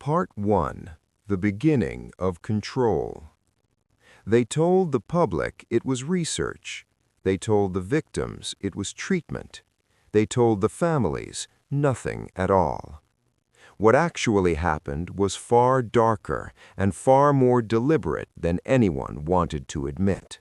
Part 1. The Beginning of Control. They told the public it was research. They told the victims it was treatment. They told the families nothing at all. What actually happened was far darker and far more deliberate than anyone wanted to admit.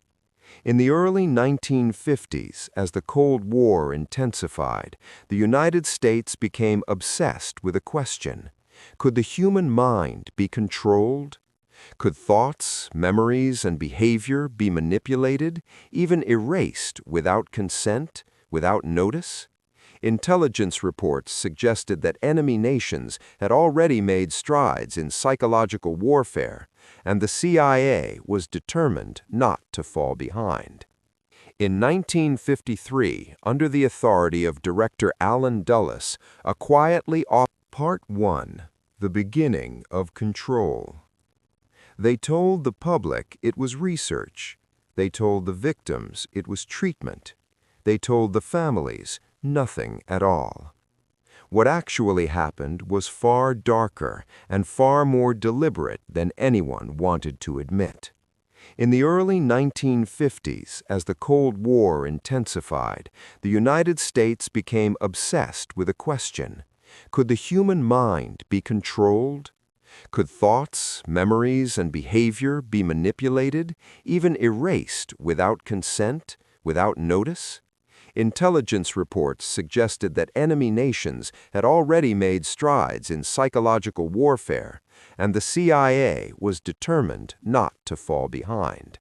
In the early 1950s, as the Cold War intensified, the United States became obsessed with a question. Could the human mind be controlled? Could thoughts, memories, and behavior be manipulated, even erased without consent, without notice? Intelligence reports suggested that enemy nations had already made strides in psychological warfare, and the CIA was determined not to fall behind. In 1953, under the authority of director Allen Dulles, a quietly Part 1. The Beginning of Control. They told the public it was research. They told the victims it was treatment. They told the families nothing at all. What actually happened was far darker and far more deliberate than anyone wanted to admit. In the early 1950s, as the Cold War intensified, the United States became obsessed with a question. Could the human mind be controlled? Could thoughts, memories, and behavior be manipulated, even erased without consent, without notice? Intelligence reports suggested that enemy nations had already made strides in psychological warfare, and the CIA was determined not to fall behind.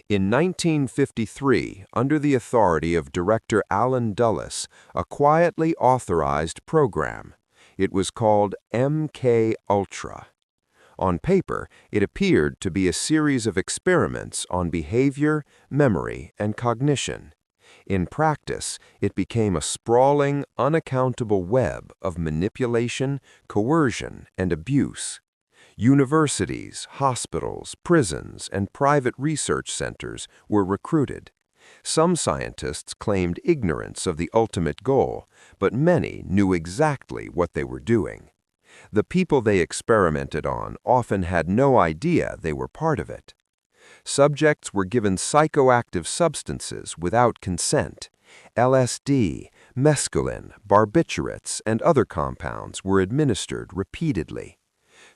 In 1953, under the authority of director Allen Dulles, a quietly authorized program. It was called MK-Ultra. On paper, it appeared to be a series of experiments on behavior, memory, and cognition. In practice, it became a sprawling, unaccountable web of manipulation, coercion, and abuse. Universities, hospitals, prisons, and private research centers were recruited. Some scientists claimed ignorance of the ultimate goal, but many knew exactly what they were doing. The people they experimented on often had no idea they were part of it. Subjects were given psychoactive substances without consent. LSD, mescaline, barbiturates, and other compounds were administered repeatedly.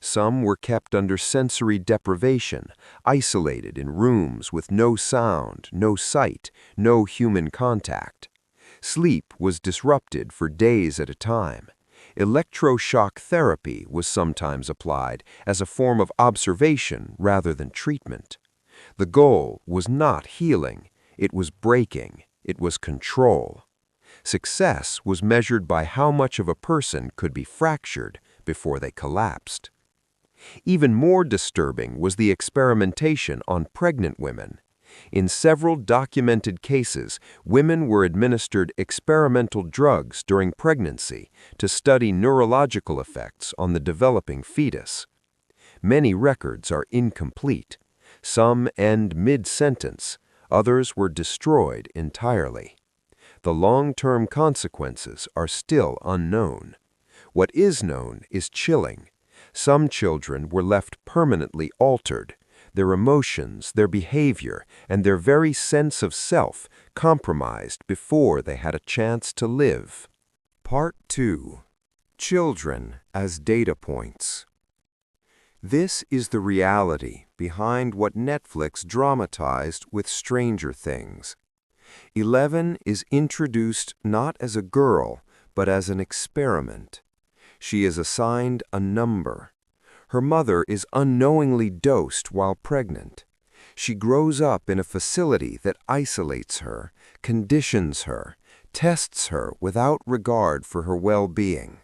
Some were kept under sensory deprivation, isolated in rooms with no sound, no sight, no human contact. Sleep was disrupted for days at a time. Electroshock therapy was sometimes applied as a form of observation rather than treatment. The goal was not healing, it was breaking, it was control. Success was measured by how much of a person could be fractured before they collapsed. Even more disturbing was the experimentation on pregnant women. In several documented cases, women were administered experimental drugs during pregnancy to study neurological effects on the developing fetus. Many records are incomplete. Some end mid-sentence, others were destroyed entirely. The long-term consequences are still unknown. What is known is chilling. Some children were left permanently altered, their emotions, their behavior, and their very sense of self compromised before they had a chance to live. Part 2. Children as Data Points. This is the reality behind what Netflix dramatized with Stranger Things. 11 is introduced not as a girl, but as an experiment. She is assigned a number. Her mother is unknowingly dosed while pregnant. She grows up in a facility that isolates her, conditions her, tests her without regard for her well-being.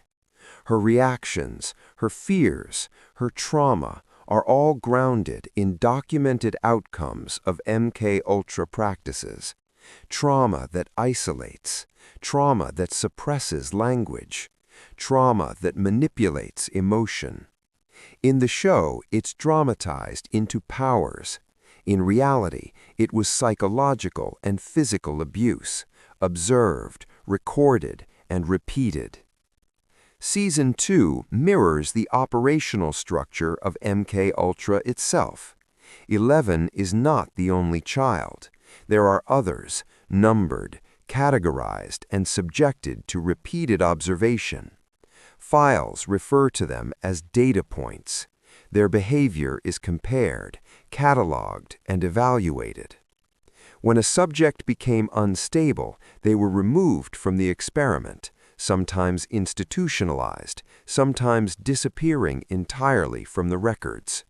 Her reactions, her fears, her trauma are all grounded in documented outcomes of MK-Ultra practices. Trauma that isolates, trauma that suppresses language, trauma that manipulates emotion. In the show, it's dramatized into powers. In reality, it was psychological and physical abuse, observed, recorded, and repeated. Season 2 mirrors the operational structure of MKUltra itself. 11 is not the only child. There are others, numbered, categorized, and subjected to repeated observation. Files refer to them as data points. Their behavior is compared, cataloged, and evaluated. When a subject became unstable, they were removed from the experiment, sometimes institutionalized, sometimes disappearing entirely from the records.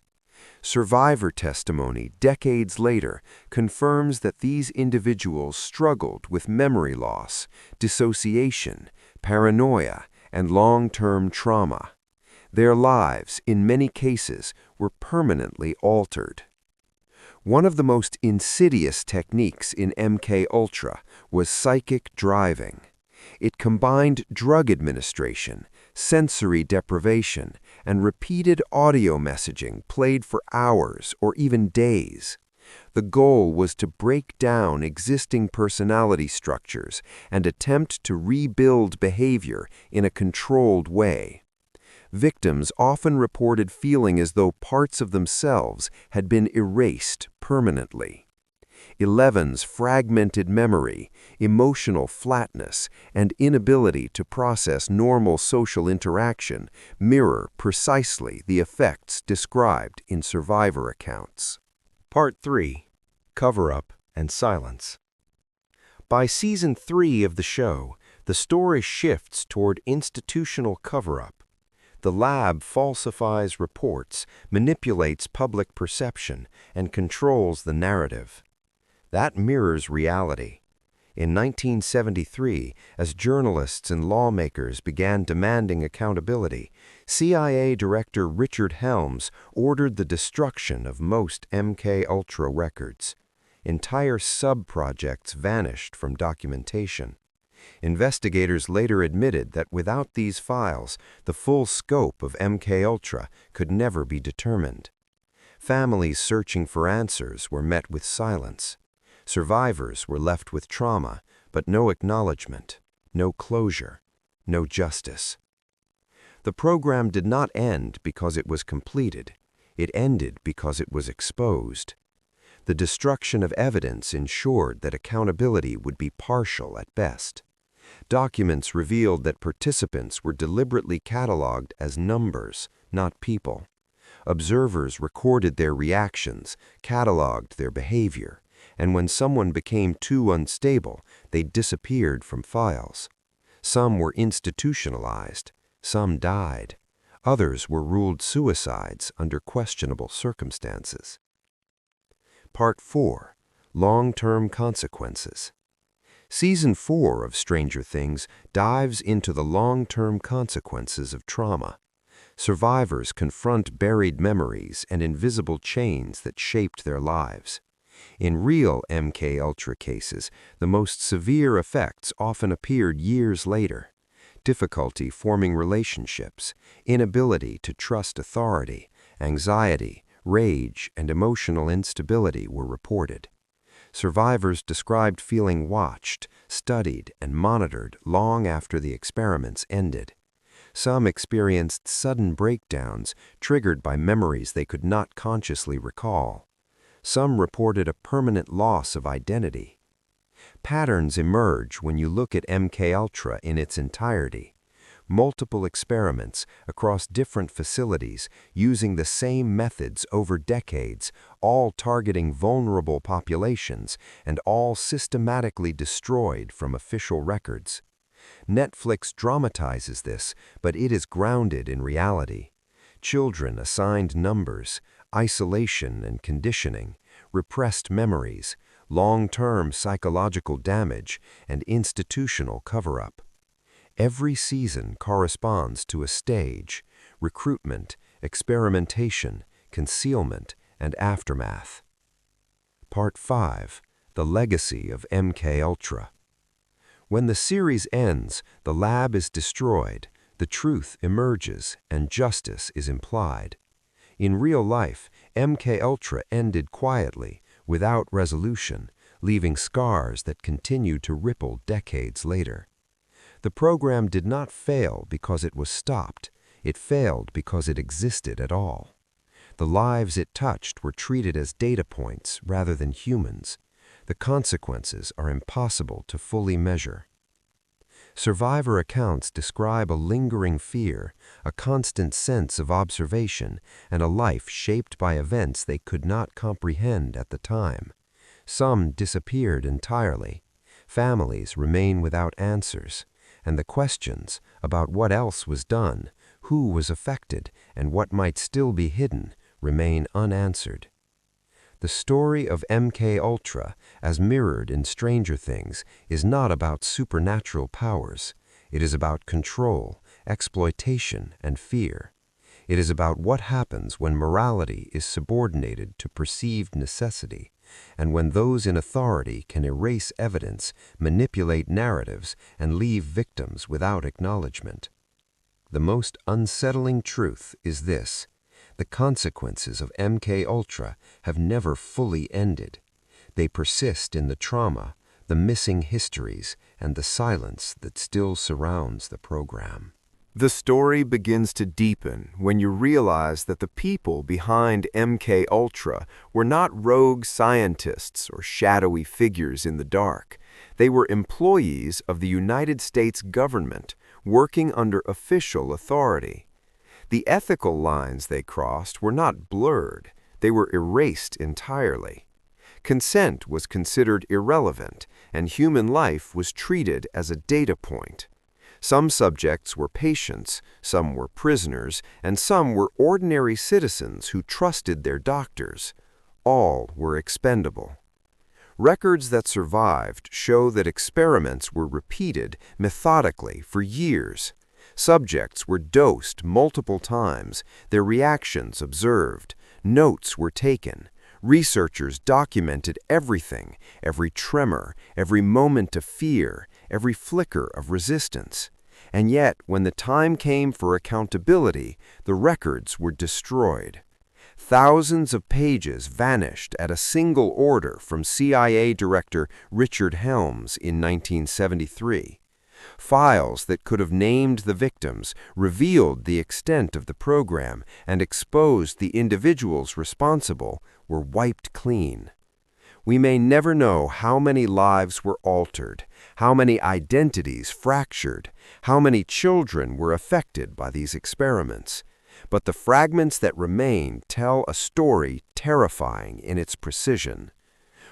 Survivor testimony decades later confirms that these individuals struggled with memory loss, dissociation, paranoia, and long-term trauma. Their lives, in many cases, were permanently altered. One of the most insidious techniques in MKUltra was psychic driving. It combined drug administration, sensory deprivation, and repeated audio messaging played for hours or even days. The goal was to break down existing personality structures and attempt to rebuild behavior in a controlled way. Victims often reported feeling as though parts of themselves had been erased permanently. 11's fragmented memory, emotional flatness, and inability to process normal social interaction mirror precisely the effects described in survivor accounts. Part 3. Cover-up and Silence. By Season 3 of the show, the story shifts toward institutional cover-up. The lab falsifies reports, manipulates public perception, and controls the narrative. That mirrors reality. In 1973, as journalists and lawmakers began demanding accountability, CIA Director Richard Helms ordered the destruction of most MKUltra records. Entire sub-projects vanished from documentation. Investigators later admitted that without these files, the full scope of MKUltra could never be determined. Families searching for answers were met with silence. Survivors were left with trauma, but no acknowledgement, no closure, no justice. The program did not end because it was completed. It ended because it was exposed. The destruction of evidence ensured that accountability would be partial at best. Documents revealed that participants were deliberately cataloged as numbers, not people. Observers recorded their reactions, cataloged their behavior, and when someone became too unstable, they disappeared from files. Some were institutionalized, some died. Others were ruled suicides under questionable circumstances. Part 4. Long-term consequences. Season 4 of Stranger Things dives into the long-term consequences of trauma. Survivors confront buried memories and invisible chains that shaped their lives. In real MKUltra cases, the most severe effects often appeared years later. Difficulty forming relationships, inability to trust authority, anxiety, rage, and emotional instability were reported. Survivors described feeling watched, studied, and monitored long after the experiments ended. Some experienced sudden breakdowns triggered by memories they could not consciously recall. Some reported a permanent loss of identity. Patterns emerge when you look at MKUltra in its entirety. Multiple experiments across different facilities using the same methods over decades, all targeting vulnerable populations and all systematically destroyed from official records. Netflix dramatizes this, but it is grounded in reality. Children assigned numbers, isolation and conditioning, repressed memories, long-term psychological damage, and institutional cover-up. Every season corresponds to a stage: recruitment, experimentation, concealment, and aftermath. Part 5. The Legacy of MKUltra. When the series ends, the lab is destroyed, the truth emerges, and justice is implied. In real life, MKUltra ended quietly, without resolution, leaving scars that continue to ripple decades later. The program did not fail because it was stopped. It failed because it existed at all. The lives it touched were treated as data points rather than humans. The consequences are impossible to fully measure. Survivor accounts describe a lingering fear, a constant sense of observation, and a life shaped by events they could not comprehend at the time. Some disappeared entirely. Families remain without answers, and the questions about what else was done, who was affected, and what might still be hidden remain unanswered. The story of MK Ultra, as mirrored in Stranger Things, is not about supernatural powers. It is about control, exploitation, and fear. It is about what happens when morality is subordinated to perceived necessity, and when those in authority can erase evidence, manipulate narratives, and leave victims without acknowledgement. The most unsettling truth is this: the consequences of MK Ultra have never fully ended. They persist in the trauma, the missing histories, and the silence that still surrounds the program. The story begins to deepen when you realize that the people behind MK Ultra were not rogue scientists or shadowy figures in the dark. They were employees of the United States government, working under official authority. The ethical lines they crossed were not blurred, they were erased entirely. Consent was considered irrelevant, and human life was treated as a data point. Some subjects were patients, some were prisoners, and some were ordinary citizens who trusted their doctors. All were expendable. Records that survived show that experiments were repeated methodically for years. Subjects were dosed multiple times, their reactions observed, notes were taken. Researchers documented everything, every tremor, every moment of fear, every flicker of resistance. And yet, when the time came for accountability, the records were destroyed. Thousands of pages vanished at a single order from CIA Director Richard Helms in 1973. Files that could have named the victims, revealed the extent of the program, and exposed the individuals responsible were wiped clean. We may never know how many lives were altered, how many identities fractured, how many children were affected by these experiments. But the fragments that remain tell a story terrifying in its precision.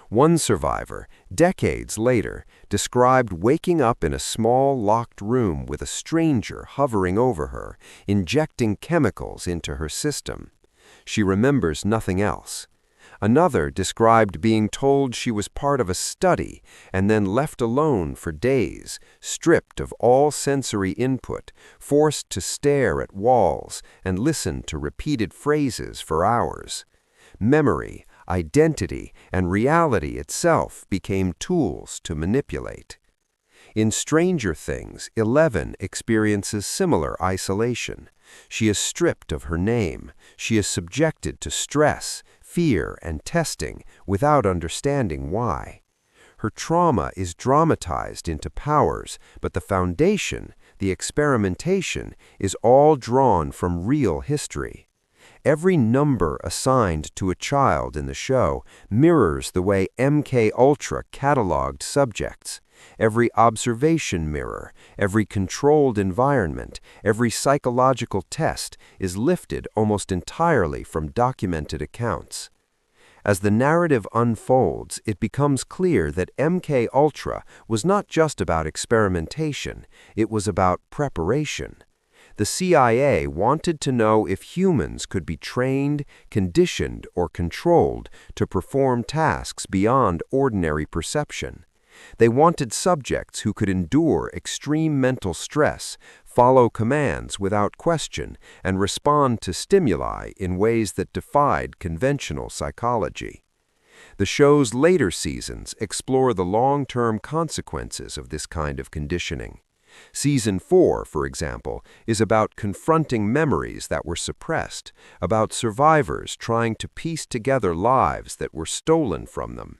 One survivor, decades later, described waking up in a small locked room with a stranger hovering over her, injecting chemicals into her system. She remembers nothing else. Another described being told she was part of a study and then left alone for days, stripped of all sensory input, forced to stare at walls and listen to repeated phrases for hours. Memory, identity, and reality itself became tools to manipulate. In Stranger Things, 11 experiences similar isolation. She is stripped of her name. She is subjected to stress, fear, and testing without understanding why. Her trauma is dramatized into powers, but the foundation, the experimentation, is all drawn from real history. Every number assigned to a child in the show mirrors the way MK Ultra cataloged subjects. Every observation mirror, every controlled environment, every psychological test is lifted almost entirely from documented accounts. As the narrative unfolds, it becomes clear that MK Ultra was not just about experimentation, it was about preparation. The CIA wanted to know if humans could be trained, conditioned, or controlled to perform tasks beyond ordinary perception. They wanted subjects who could endure extreme mental stress, follow commands without question, and respond to stimuli in ways that defied conventional psychology. The show's later seasons explore the long-term consequences of this kind of conditioning. Season 4, for example, is about confronting memories that were suppressed, about survivors trying to piece together lives that were stolen from them.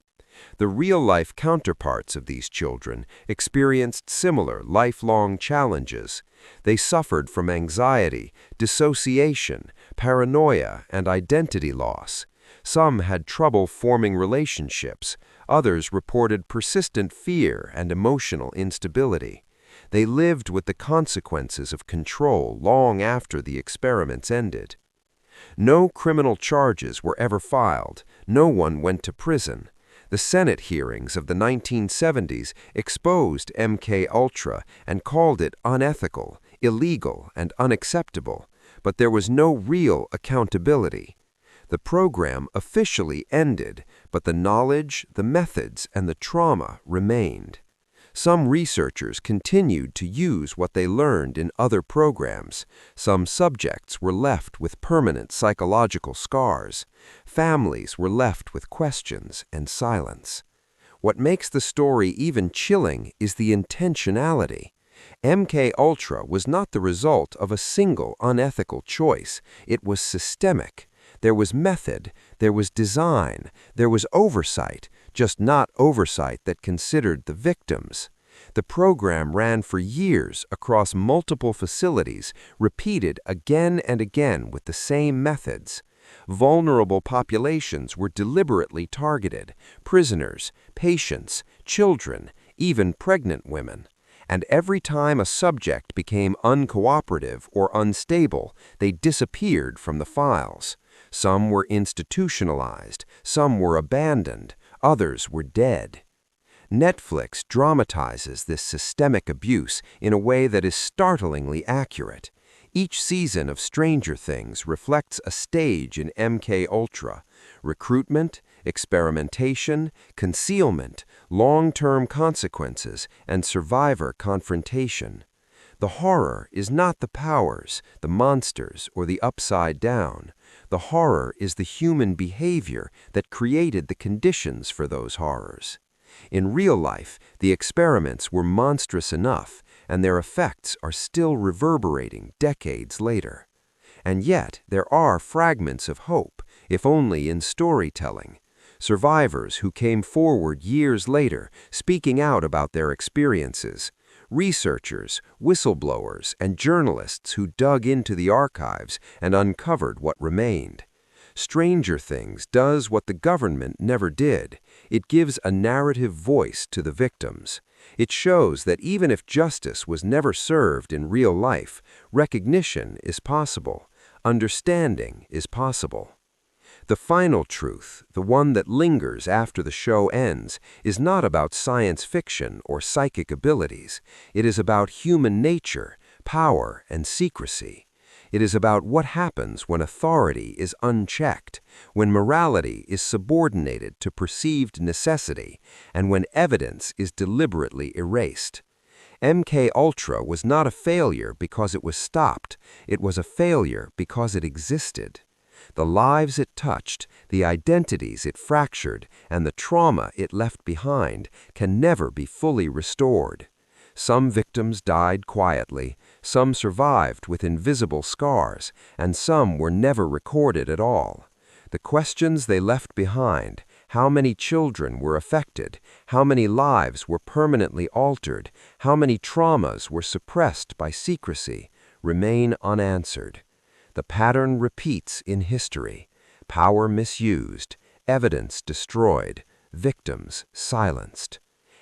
The real-life counterparts of these children experienced similar lifelong challenges. They suffered from anxiety, dissociation, paranoia, and identity loss. Some had trouble forming relationships. Others reported persistent fear and emotional instability. They lived with the consequences of control long after the experiments ended. No criminal charges were ever filed. No one went to prison. The Senate hearings of the 1970s exposed MKUltra and called it unethical, illegal, and unacceptable, but there was no real accountability. The program officially ended, but the knowledge, the methods, and the trauma remained. Some researchers continued to use what they learned in other programs. Some subjects were left with permanent psychological scars. Families were left with questions and silence. What makes the story even chilling is the intentionality. MKUltra was not the result of a single unethical choice. It was systemic. There was method, there was design, there was oversight, just not oversight that considered the victims. The program ran for years across multiple facilities, repeated again and again with the same methods. Vulnerable populations were deliberately targeted: prisoners, patients, children, even pregnant women. And every time a subject became uncooperative or unstable, they disappeared from the files. Some were institutionalized, some were abandoned, others were dead. Netflix dramatizes this systemic abuse in a way that is startlingly accurate. Each season of Stranger Things reflects a stage in MKUltra: recruitment, experimentation, concealment, long-term consequences, and survivor confrontation. The horror is not the powers, the monsters, or the upside down. The horror is the human behavior that created the conditions for those horrors. In real life, the experiments were monstrous enough, and their effects are still reverberating decades later. And yet, there are fragments of hope, if only in storytelling. Survivors who came forward years later, speaking out about their experiences. Researchers, whistleblowers, and journalists who dug into the archives and uncovered what remained. Stranger Things does what the government never did. It gives a narrative voice to the victims. It shows that even if justice was never served in real life, recognition is possible. Understanding is possible. The final truth, the one that lingers after the show ends, is not about science fiction or psychic abilities. It is about human nature, power, and secrecy. It is about what happens when authority is unchecked, when morality is subordinated to perceived necessity, and when evidence is deliberately erased. MKUltra was not a failure because it was stopped. It was a failure because it existed. The lives it touched, the identities it fractured, and the trauma it left behind can never be fully restored. Some victims died quietly, some survived with invisible scars, and some were never recorded at all. The questions they left behind, how many children were affected, how many lives were permanently altered, how many traumas were suppressed by secrecy, remain unanswered. The pattern repeats in history: power misused, evidence destroyed, victims silenced.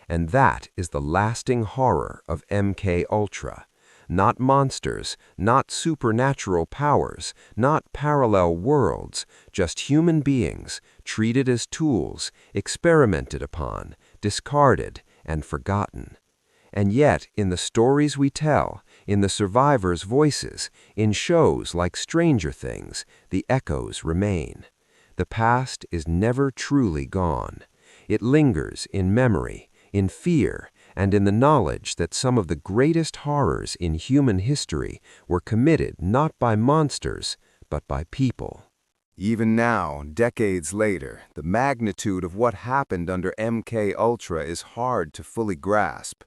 And that is the lasting horror of MKUltra. Not monsters, not supernatural powers, not parallel worlds, just human beings, treated as tools, experimented upon, discarded, and forgotten. And yet, in the stories we tell, in the survivors' voices, in shows like Stranger Things, the echoes remain. The past is never truly gone. It lingers in memory, in fear, and in the knowledge that some of the greatest horrors in human history were committed not by monsters, but by people. Even now, decades later, the magnitude of what happened under MKUltra is hard to fully grasp.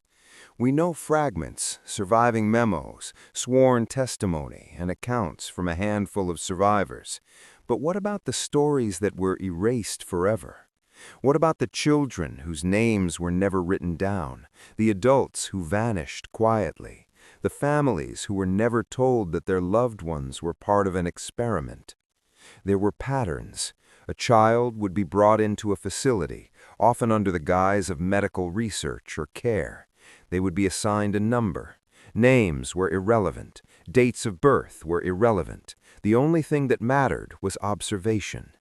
We know fragments, surviving memos, sworn testimony, and accounts from a handful of survivors. But what about the stories that were erased forever? What about the children whose names were never written down, the adults who vanished quietly, the families who were never told that their loved ones were part of an experiment? There were patterns. A child would be brought into a facility, often under the guise of medical research or care. They would be assigned a number. Names were irrelevant. Dates of birth were irrelevant. The only thing that mattered was observation.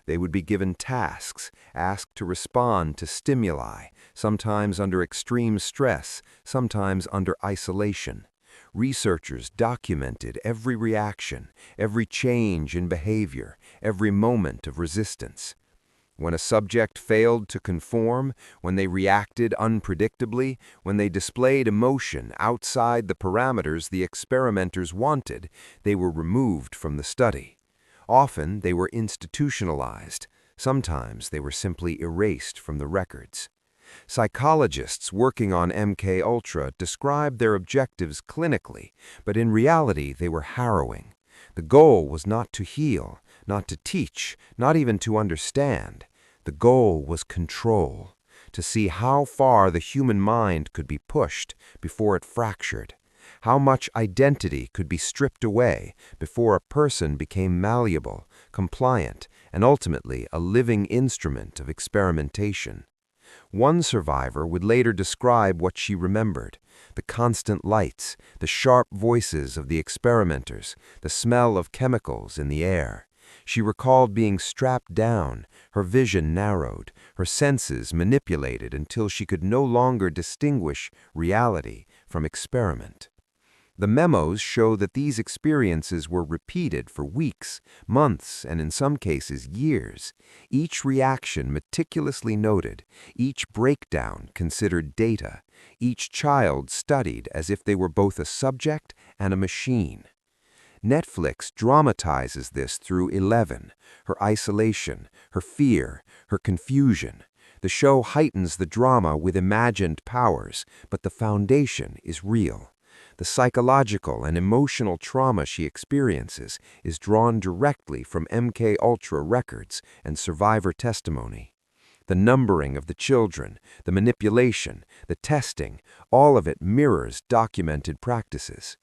They would be given tasks, asked to respond to stimuli, sometimes under extreme stress, sometimes under isolation. Researchers documented every reaction, every change in behavior, every moment of resistance. When a subject failed to conform, when they reacted unpredictably, when they displayed emotion outside the parameters the experimenters wanted, they were removed from the study. Often they were institutionalized. Sometimes they were simply erased from the records. Psychologists working on MKUltra described their objectives clinically, but in reality they were harrowing. The goal was not to heal, not to teach, not even to understand. The goal was control, to see how far the human mind could be pushed before it fractured, how much identity could be stripped away before a person became malleable, compliant, and ultimately a living instrument of experimentation. One survivor would later describe what she remembered: the constant lights, the sharp voices of the experimenters, the smell of chemicals in the air. She recalled being strapped down, her vision narrowed, her senses manipulated until she could no longer distinguish reality from experiment. The memos show that these experiences were repeated for weeks, months, and in some cases years. Each reaction meticulously noted, each breakdown considered data, each child studied as if they were both a subject and a machine. Netflix dramatizes this through 11, her isolation, her fear, her confusion. The show heightens the drama with imagined powers, but the foundation is real. The psychological and emotional trauma she experiences is drawn directly from MKUltra records and survivor testimony. The numbering of the children, the manipulation, the testing, all of it mirrors documented practices.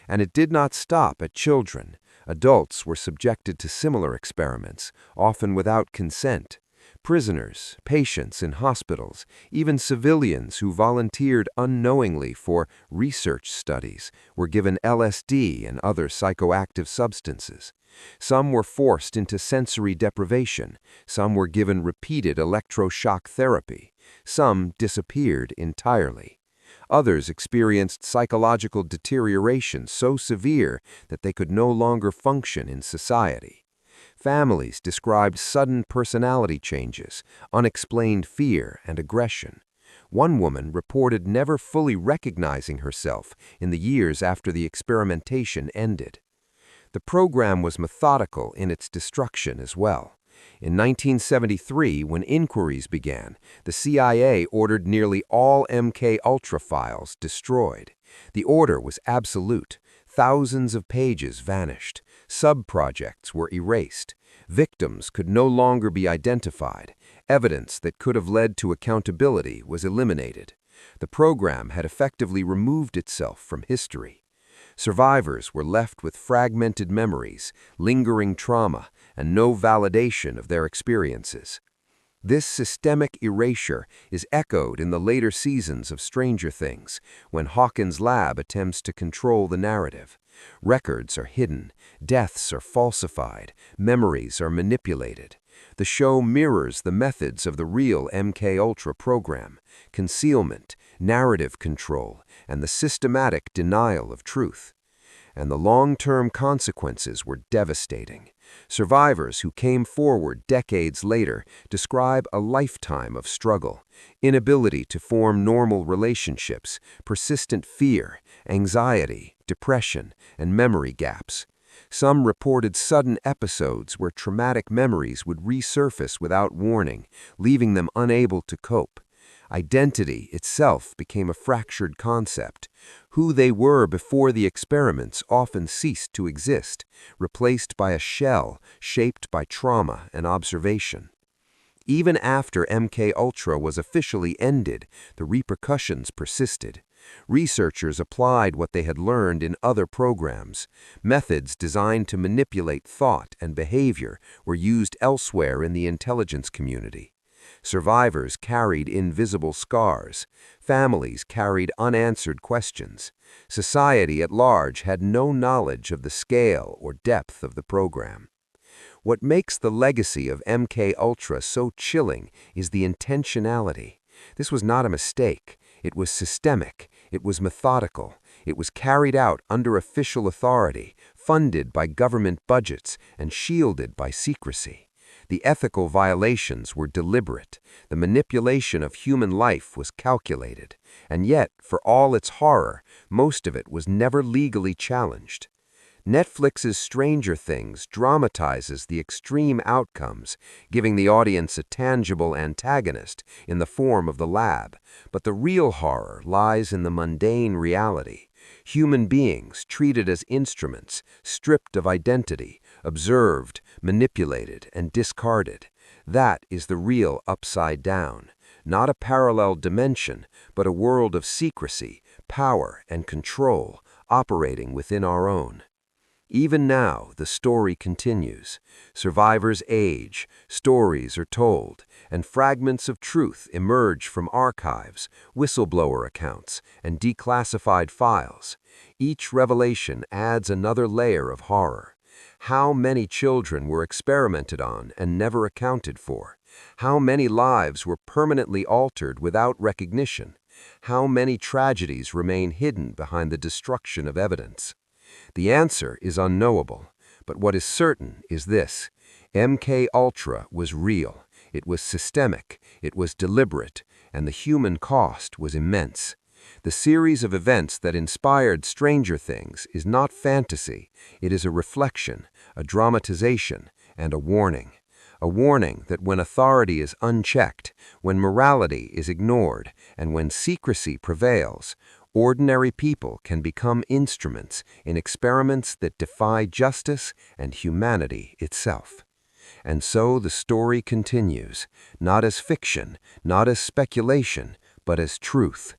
And it did not stop at children. Adults were subjected to similar experiments, often without consent. Prisoners, patients in hospitals, even civilians who volunteered unknowingly for research studies were given LSD and other psychoactive substances. Some were forced into sensory deprivation, some were given repeated electroshock therapy, some disappeared entirely. Others experienced psychological deterioration so severe that they could no longer function in society. Families described sudden personality changes, unexplained fear and aggression. One woman reported never fully recognizing herself in the years after the experimentation ended. The program was methodical in its destruction as well. In 1973, when inquiries began, the CIA ordered nearly all MKUltra files destroyed. The order was absolute. Thousands of pages vanished. Sub-projects were erased. Victims could no longer be identified. Evidence that could have led to accountability was eliminated. The program had effectively removed itself from history. Survivors were left with fragmented memories, lingering trauma, and no validation of their experiences. This systemic erasure is echoed in the later seasons of Stranger Things, when Hawkins' lab attempts to control the narrative. Records are hidden, deaths are falsified, memories are manipulated. The show mirrors the methods of the real MKUltra program: concealment, narrative control, and the systematic denial of truth. And the long-term consequences were devastating. Survivors who came forward decades later describe a lifetime of struggle, inability to form normal relationships, persistent fear, anxiety, depression, and memory gaps. Some reported sudden episodes where traumatic memories would resurface without warning, leaving them unable to cope. Identity itself became a fractured concept. Who they were before the experiments often ceased to exist, replaced by a shell shaped by trauma and observation. Even after MKUltra was officially ended, the repercussions persisted. Researchers applied what they had learned in other programs. Methods designed to manipulate thought and behavior were used elsewhere in the intelligence community. Survivors carried invisible scars. Families carried unanswered questions. Society at large had no knowledge of the scale or depth of the program. What makes the legacy of MKUltra so chilling is the intentionality. This was not a mistake. It was systemic. It was methodical. It was carried out under official authority, funded by government budgets, and shielded by secrecy. The ethical violations were deliberate. The manipulation of human life was calculated. And yet, for all its horror, most of it was never legally challenged. Netflix's Stranger Things dramatizes the extreme outcomes, giving the audience a tangible antagonist in the form of the lab. But the real horror lies in the mundane reality. Human beings treated as instruments, stripped of identity, observed, manipulated, and discarded. That is the real upside down. Not a parallel dimension, but a world of secrecy, power, and control, operating within our own. Even now, the story continues. Survivors age, stories are told, and fragments of truth emerge from archives, whistleblower accounts, and declassified files. Each revelation adds another layer of horror. How many children were experimented on and never accounted for? How many lives were permanently altered without recognition? How many tragedies remain hidden behind the destruction of evidence? The answer is unknowable, but what is certain is this: MKUltra was real, it was systemic, it was deliberate, and the human cost was immense. The series of events that inspired Stranger Things is not fantasy, it is a reflection, a dramatization, and a warning. A warning that when authority is unchecked, when morality is ignored, and when secrecy prevails, ordinary people can become instruments in experiments that defy justice and humanity itself. And so the story continues, not as fiction, not as speculation, but as truth.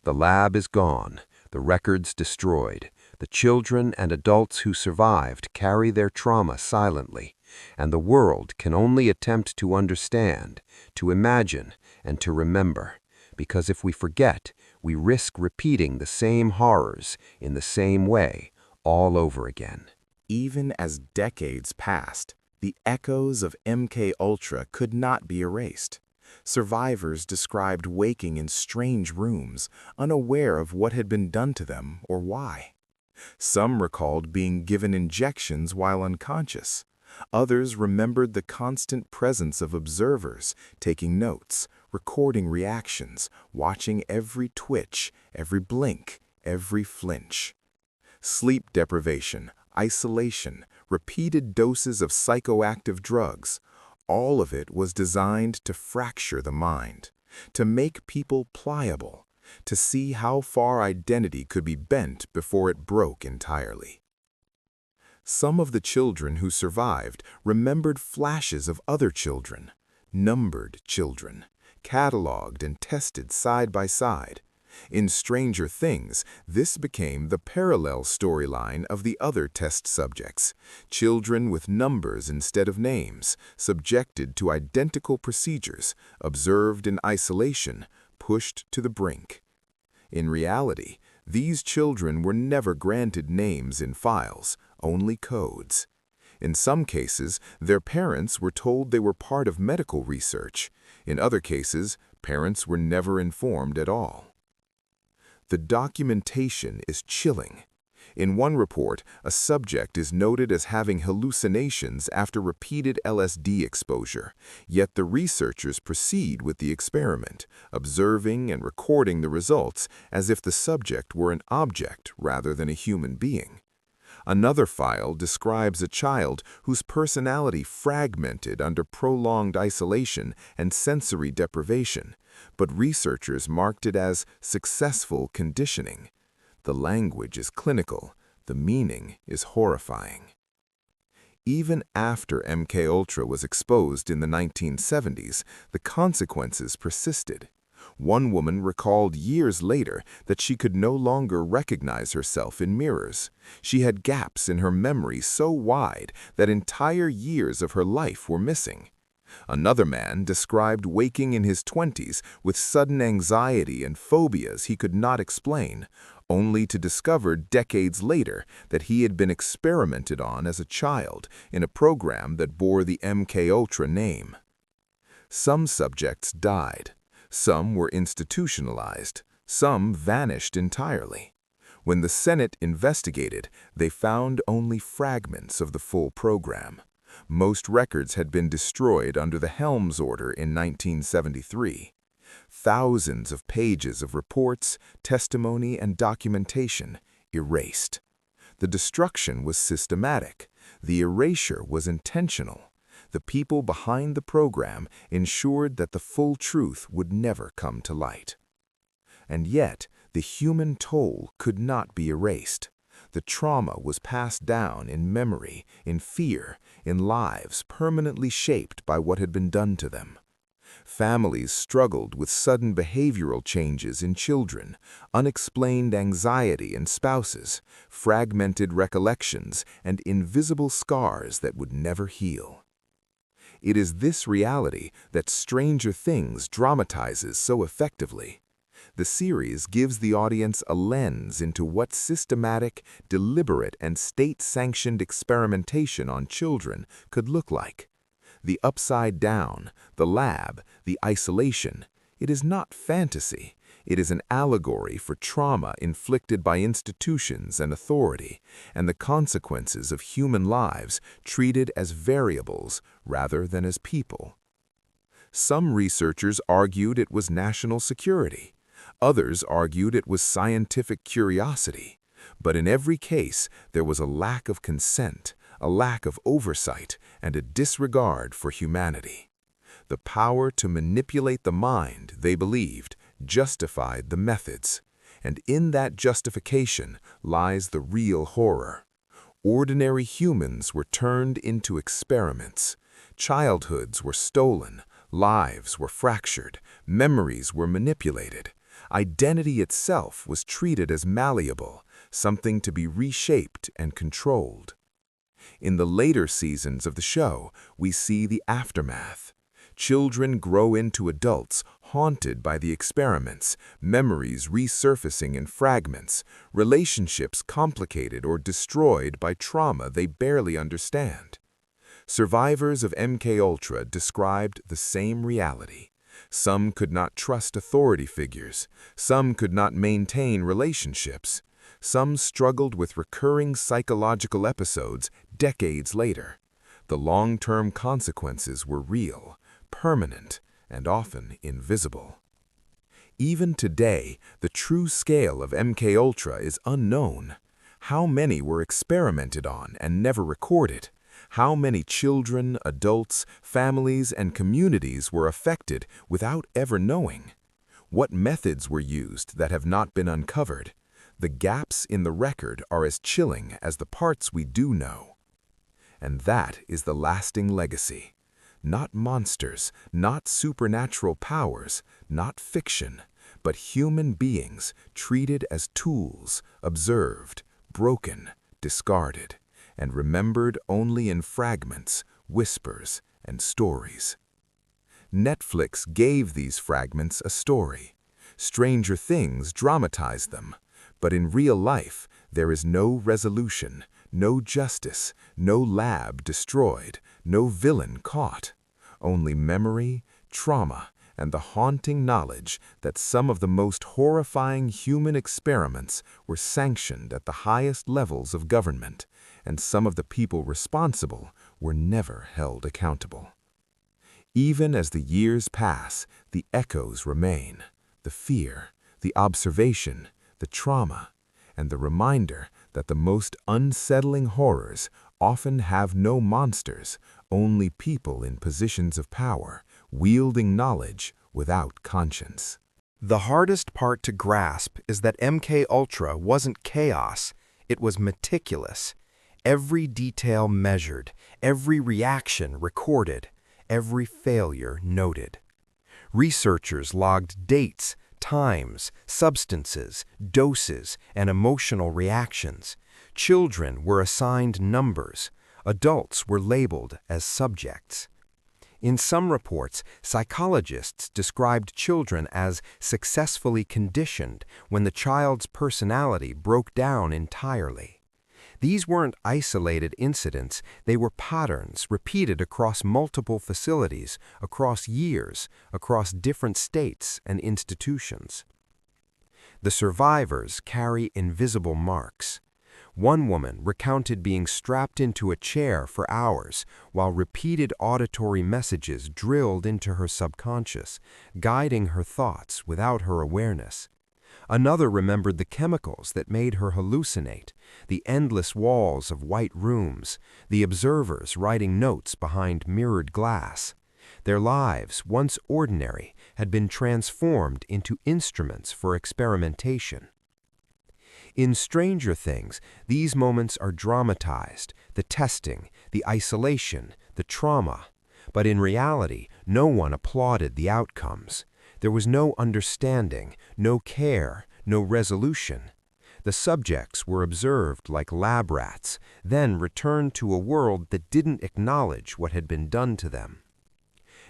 The lab is gone, the records destroyed. The children and adults who survived carry their trauma silently, and the world can only attempt to understand, to imagine, and to remember. Because if we forget, we risk repeating the same horrors in the same way all over again. Even as decades passed, the echoes of MKUltra could not be erased. Survivors described waking in strange rooms, unaware of what had been done to them or why. Some recalled being given injections while unconscious. Others remembered the constant presence of observers, taking notes, recording reactions, watching every twitch, every blink, every flinch. Sleep deprivation, isolation, repeated doses of psychoactive drugs, all of it was designed to fracture the mind, to make people pliable, to see how far identity could be bent before it broke entirely. Some of the children who survived remembered flashes of other children, numbered children, cataloged and tested side by side. In Stranger Things, this became the parallel storyline of the other test subjects, children with numbers instead of names, subjected to identical procedures, observed in isolation, pushed to the brink. In reality, these children were never granted names in files, only codes. In some cases, their parents were told they were part of medical research. In other cases, parents were never informed at all. The documentation is chilling. In one report, a subject is noted as having hallucinations after repeated LSD exposure, yet the researchers proceed with the experiment, observing and recording the results as if the subject were an object rather than a human being. Another file describes a child whose personality fragmented under prolonged isolation and sensory deprivation, but researchers marked it as successful conditioning. The language is clinical, the meaning is horrifying. Even after MKUltra was exposed in the 1970s, the consequences persisted. One woman recalled years later that she could no longer recognize herself in mirrors. She had gaps in her memory so wide that entire years of her life were missing. Another man described waking in his 20s with sudden anxiety and phobias he could not explain, only to discover decades later that he had been experimented on as a child in a program that bore the MKUltra name. Some subjects died. Some were institutionalized. Some vanished entirely. When the Senate investigated, they found only fragments of the full program. Most records had been destroyed under the Helms Order in 1973. Thousands of pages of reports, testimony, and documentation erased. The destruction was systematic. The erasure was intentional. The people behind the program ensured that the full truth would never come to light. And yet, the human toll could not be erased. The trauma was passed down in memory, in fear, in lives permanently shaped by what had been done to them. Families struggled with sudden behavioral changes in children, unexplained anxiety in spouses, fragmented recollections, and invisible scars that would never heal. It is this reality that Stranger Things dramatizes so effectively. The series gives the audience a lens into what systematic, deliberate, and state-sanctioned experimentation on children could look like. The upside down, the lab, the isolation. It is not fantasy. It is an allegory for trauma inflicted by institutions and authority, and the consequences of human lives treated as variables rather than as people. Some researchers argued it was national security. Others argued it was scientific curiosity. But in every case, there was a lack of consent, a lack of oversight, and a disregard for humanity. The power to manipulate the mind, they believed, justified the methods. And in that justification lies the real horror. Ordinary humans were turned into experiments. Childhoods were stolen. Lives were fractured. Memories were manipulated. Identity itself was treated as malleable, something to be reshaped and controlled. In the later seasons of the show, we see the aftermath. Children grow into adults haunted by the experiments, memories resurfacing in fragments, relationships complicated or destroyed by trauma they barely understand. Survivors of MKUltra described the same reality. Some could not trust authority figures. Some could not maintain relationships. Some struggled with recurring psychological episodes decades later. The long-term consequences were real, permanent, and often invisible. Even today, the true scale of MKUltra is unknown. How many were experimented on and never recorded? How many children, adults, families, and communities were affected without ever knowing? What methods were used that have not been uncovered? The gaps in the record are as chilling as the parts we do know. And that is the lasting legacy. Not monsters, not supernatural powers, not fiction, but human beings treated as tools, observed, broken, discarded, and remembered only in fragments, whispers, and stories. Netflix gave these fragments a story. Stranger Things dramatized them. But in real life, there is no resolution, no justice, no lab destroyed, no villain caught. Only memory, trauma, and the haunting knowledge that some of the most horrifying human experiments were sanctioned at the highest levels of government, and some of the people responsible were never held accountable. Even as the years pass, the echoes remain, the fear, the observation, the trauma, and the reminder that the most unsettling horrors often have no monsters, only people in positions of power, wielding knowledge without conscience. The hardest part to grasp is that MKUltra wasn't chaos, it was meticulous. Every detail measured, every reaction recorded, every failure noted. Researchers logged dates, times, substances, doses, and emotional reactions. Children were assigned numbers. Adults were labeled as subjects. In some reports, psychologists described children as successfully conditioned when the child's personality broke down entirely. These weren't isolated incidents, they were patterns repeated across multiple facilities, across years, across different states and institutions. The survivors carry invisible marks. One woman recounted being strapped into a chair for hours while repeated auditory messages drilled into her subconscious, guiding her thoughts without her awareness. Another remembered the chemicals that made her hallucinate, the endless walls of white rooms, the observers writing notes behind mirrored glass. Their lives, once ordinary, had been transformed into instruments for experimentation. In Stranger Things, these moments are dramatized, the testing, the isolation, the trauma. But in reality, no one applauded the outcomes. There was no understanding, no care, no resolution. The subjects were observed like lab rats, then returned to a world that didn't acknowledge what had been done to them.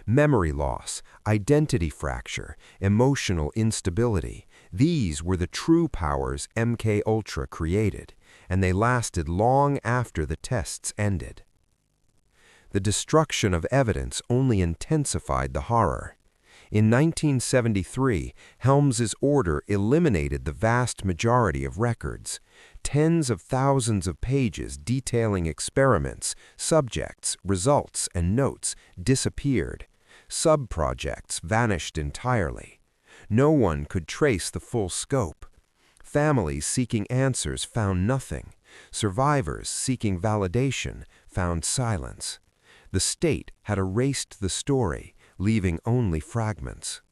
Memory loss, identity fracture, emotional instability, these were the true powers MKUltra created, and they lasted long after the tests ended. The destruction of evidence only intensified the horror. In 1973, Helms's order eliminated the vast majority of records. Tens of thousands of pages detailing experiments, subjects, results, and notes disappeared. Sub-projects vanished entirely. No one could trace the full scope. Families seeking answers found nothing. Survivors seeking validation found silence. The state had erased the story, leaving only fragments.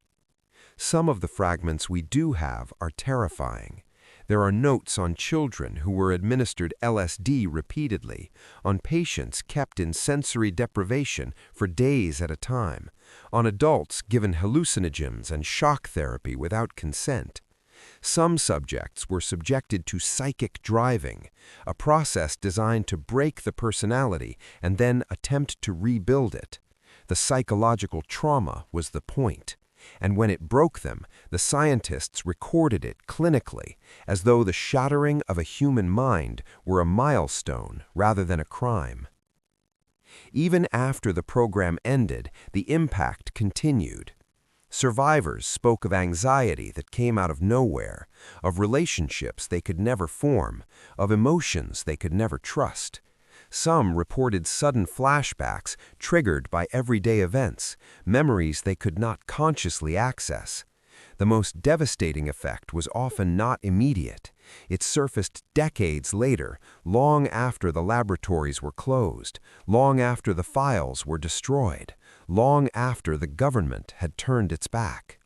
Some of the fragments we do have are terrifying. There are notes on children who were administered LSD repeatedly, on patients kept in sensory deprivation for days at a time, on adults given hallucinogens and shock therapy without consent. Some subjects were subjected to psychic driving, a process designed to break the personality and then attempt to rebuild it. The psychological trauma was the point. And when it broke them, the scientists recorded it clinically, as though the shattering of a human mind were a milestone rather than a crime. Even after the program ended, the impact continued. Survivors spoke of anxiety that came out of nowhere, of relationships they could never form, of emotions they could never trust. Some reported sudden flashbacks triggered by everyday events, memories they could not consciously access. The most devastating effect was often not immediate. It surfaced decades later, long after the laboratories were closed, long after the files were destroyed, long after the government had turned its back.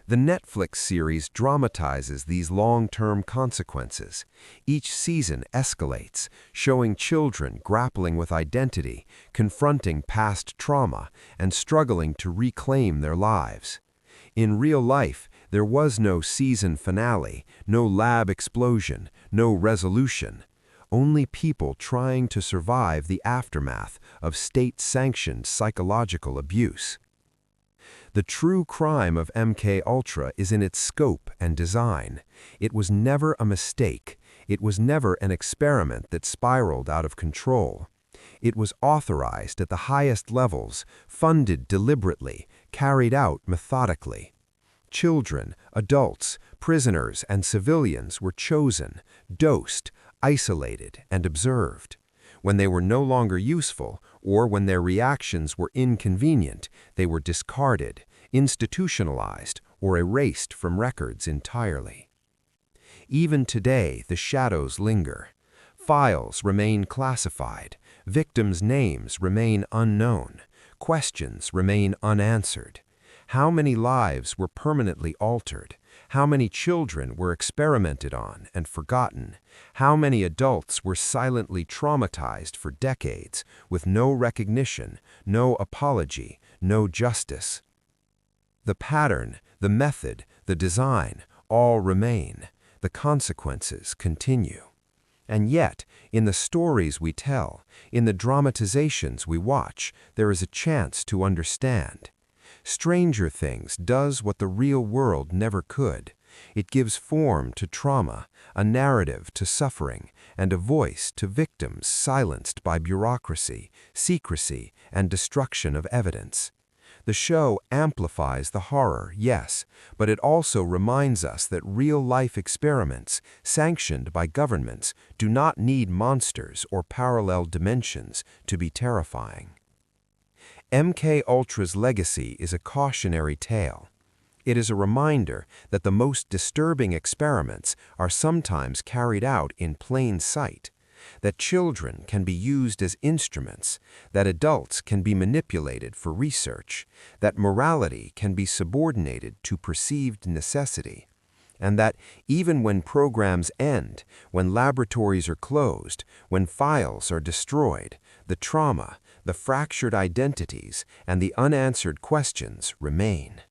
The Netflix series dramatizes these long-term consequences. Each season escalates, showing children grappling with identity, confronting past trauma, and struggling to reclaim their lives. In real life, there was no season finale, no lab explosion, no resolution. Only people trying to survive the aftermath of state-sanctioned psychological abuse. The true crime of MKUltra is in its scope and design. It was never a mistake. It was never an experiment that spiraled out of control. It was authorized at the highest levels, funded deliberately, carried out methodically. Children, adults, prisoners, and civilians were chosen, dosed, isolated, and observed. When they were no longer useful, or when their reactions were inconvenient, they were discarded, institutionalized, or erased from records entirely. Even today, the shadows linger. Files remain classified, victims' names remain unknown, questions remain unanswered. How many lives were permanently altered? How many children were experimented on and forgotten? How many adults were silently traumatized for decades with no recognition, no apology, no justice? The pattern, the method, the design all remain. The consequences continue. And yet, in the stories we tell, in the dramatizations we watch, there is a chance to understand. Stranger Things does what the real world never could. It gives form to trauma, a narrative to suffering, and a voice to victims silenced by bureaucracy, secrecy, and destruction of evidence. The show amplifies the horror, yes, but it also reminds us that real-life experiments, sanctioned by governments, do not need monsters or parallel dimensions to be terrifying. MKUltra's legacy is a cautionary tale. It is a reminder that the most disturbing experiments are sometimes carried out in plain sight, that children can be used as instruments, that adults can be manipulated for research, that morality can be subordinated to perceived necessity, and that even when programs end, when laboratories are closed, when files are destroyed, the trauma, the fractured identities, and the unanswered questions remain.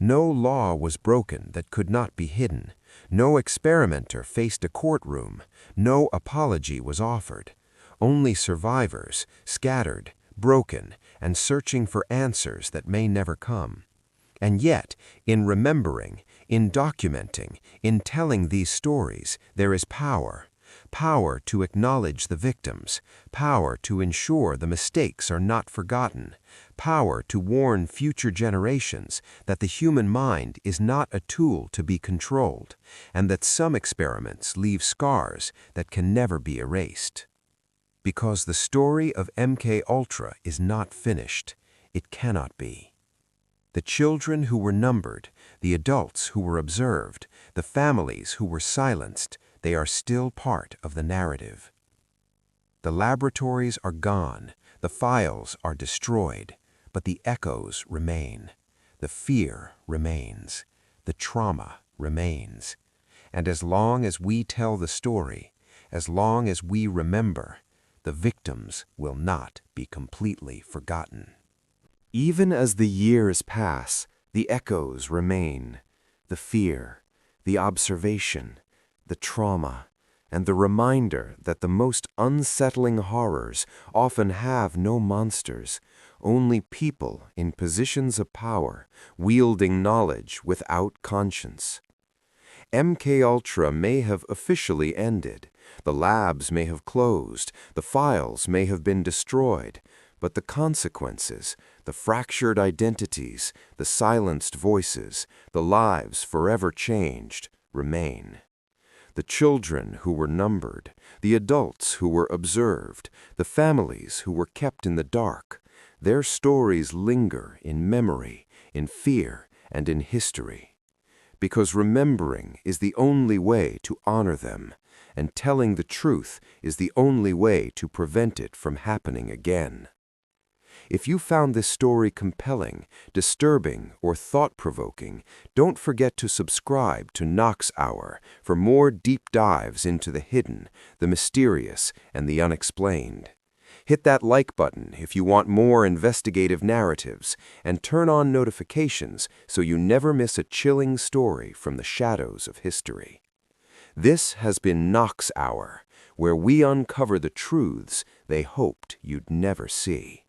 No law was broken that could not be hidden. No experimenter faced a courtroom. No apology was offered. Only survivors, scattered, broken, and searching for answers that may never come. And yet, in remembering, in documenting, in telling these stories, there is power. Power to acknowledge the victims, power to ensure the mistakes are not forgotten, power to warn future generations that the human mind is not a tool to be controlled, and that some experiments leave scars that can never be erased. Because the story of MKUltra is not finished, it cannot be. The children who were numbered, the adults who were observed, the families who were silenced, they are still part of the narrative. The laboratories are gone, the files are destroyed, but the echoes remain. The fear remains. The trauma remains. And as long as we tell the story, as long as we remember, the victims will not be completely forgotten. Even as the years pass, the echoes remain. The fear, the observation, the trauma, and the reminder that the most unsettling horrors often have no monsters, only people in positions of power, wielding knowledge without conscience. MKUltra may have officially ended, the labs may have closed, the files may have been destroyed, but the consequences, the fractured identities, the silenced voices, the lives forever changed, remain. The children who were numbered, the adults who were observed, the families who were kept in the dark, their stories linger in memory, in fear, and in history. Because remembering is the only way to honor them, and telling the truth is the only way to prevent it from happening again. If you found this story compelling, disturbing, or thought-provoking, don't forget to subscribe to NOXHOUR for more deep dives into the hidden, the mysterious, and the unexplained. Hit that like button if you want more investigative narratives, and turn on notifications so you never miss a chilling story from the shadows of history. This has been NOXHOUR, where we uncover the truths they hoped you'd never see.